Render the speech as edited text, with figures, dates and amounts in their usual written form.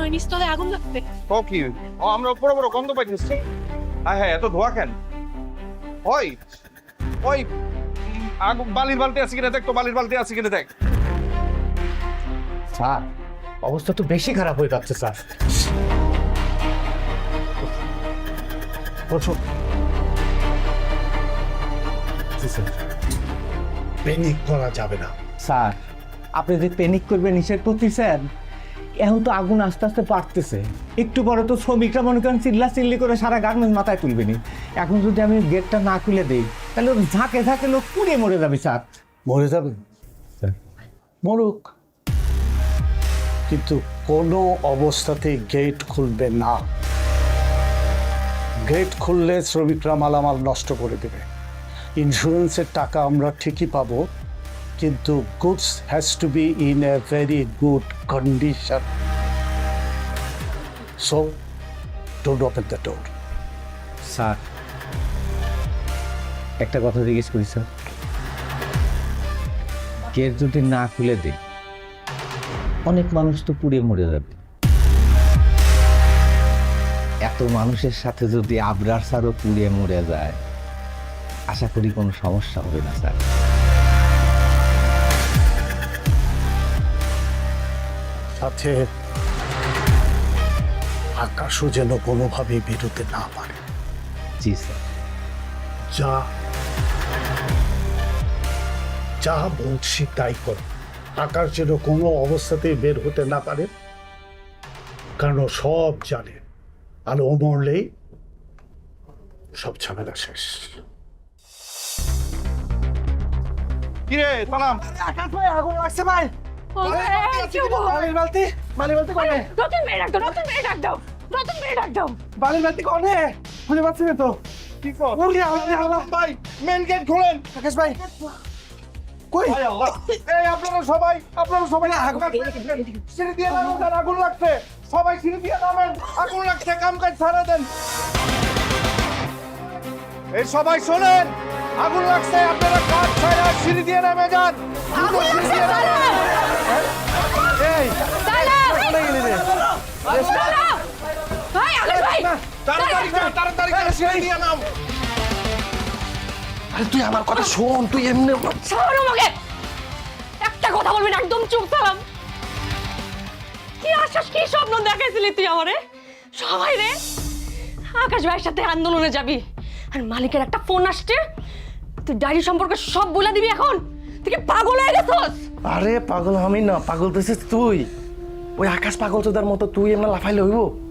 ওই নিচতলায় আগুন লাগবে। ও কি ও আমরা বড় বড় গন্ধ পাইতেছি। হ্যাঁ হ্যাঁ এত ধোয়া কেন? ওই ওই আগুন বালির বালতি আছে কিনা দেখ তো, বালির বালতি আছে কিনা দেখ। স্যার অবস্থা তো বেশি খারাপ হয়ে যাচ্ছে স্যার। বসো। প্যানিক করা যাবে না। স্যার আপনি যে প্যানিক করবেন নিষেধ করতেছেন, এখন তো আগুন আস্তে আস্তে বাড়তেছে, একটু পরে তো শ্রমিকরা মনে করেন চিল্লি করে সারা গার্মেন্টস মাথায় তুলবেনি। এখন যদি আমি গেটটা না খুলে দিই তাহলে ওর ঝাঁকে ঝাঁকে লোক পুড়ে মরে যাবে স্যার। মরে যাবে মরুক, কিন্তু কোনো অবস্থাতে গেট খুলবে না। গেট খুললে শ্রমিকরা মালামাল নষ্ট করে দেবে। ইন্স্যুরেন্সের টাকা আমরা ঠিকই পাবো, কিন্তু goods has to be in a very good condition. So don't open the door. Sir একটা কথা জিজ্ঞেস করি স্যার, গেট যদি না খুলে দিই অনেক মানুষ তো পুড়ে মরে যাবে। এত মানুষের সাথে যদি আবরার স্যারও পুড়ে মরে যায়, আশা করি কোনো সমস্যা হবে না স্যার। সাথে আকাশও যেন কোনোভাবে বেরোতে না পারে। জি স্যার। যা যা বলছি তাই কর। আকাশ যেন কোনো অবস্থাতেই বের হতে না পারে, কারণ ও সব জানে। আর ও মরলেই সব ঝামেলা শেষ। কিরে সালাম, আকাশ ভাই আগুন লাগছে ভাই। বালির বালতি কোনে? নতুন মেয়ে ডাক দাও, নতুন মেয়ে ডাক দাও, নতুন মেয়ে ডাক দাও। বালির বালতি কোনে? খুঁজে পাচ্ছি না তো। কি কর? ওরে আল্লাহ ভাই মেন গেট খোলেন। আকাশ ভাই কই? ভাই আল্লাহ, এই আপনারা সবাই সিঁড়ি দিয়ে নামেন, তার আগুন লাগছে। সবাই সিঁড়ি দিয়ে নামেন, আগুন লাগছে, কাম কাজ ছাড়া দেন। এই সবাই শোনেন, আগুন লাগছে, আপনারা কাজ ছাড়া সিঁড়ি দিয়ে নেমে যান। আগুন লাগছে, দাঁড়াও। এই দাঁড়াও। চলে গেলি রে। দাঁড়াও। ভাই, আকাশ ভাই। তাড়াতাড়ি করে সিঁড়ি দিয়ে নাম। আরে তুই আমার কথা শোন, তুই এমনি ছাড়ো আমাকে। একটা কথা বলবি না, একদম চুপ সালাম। কি আশ্বাস, কি স্বপ্ন দেখাইছিলি তুই আমারে? সবাই রে আকাশ ভাইয়ের সাথে আন্দোলনে যাবি, আর মালিকের একটা ফোন আসছে, তুই ডায়েরি সম্পর্কে সব বলে দিবি এখন? তুই কি পাগল হয়ে গেছস? আরে পাগল আমি না, পাগল তো তুই। ওই আকাশ পাগল চোদার মতো তুই এমন লাফাইলে হইব?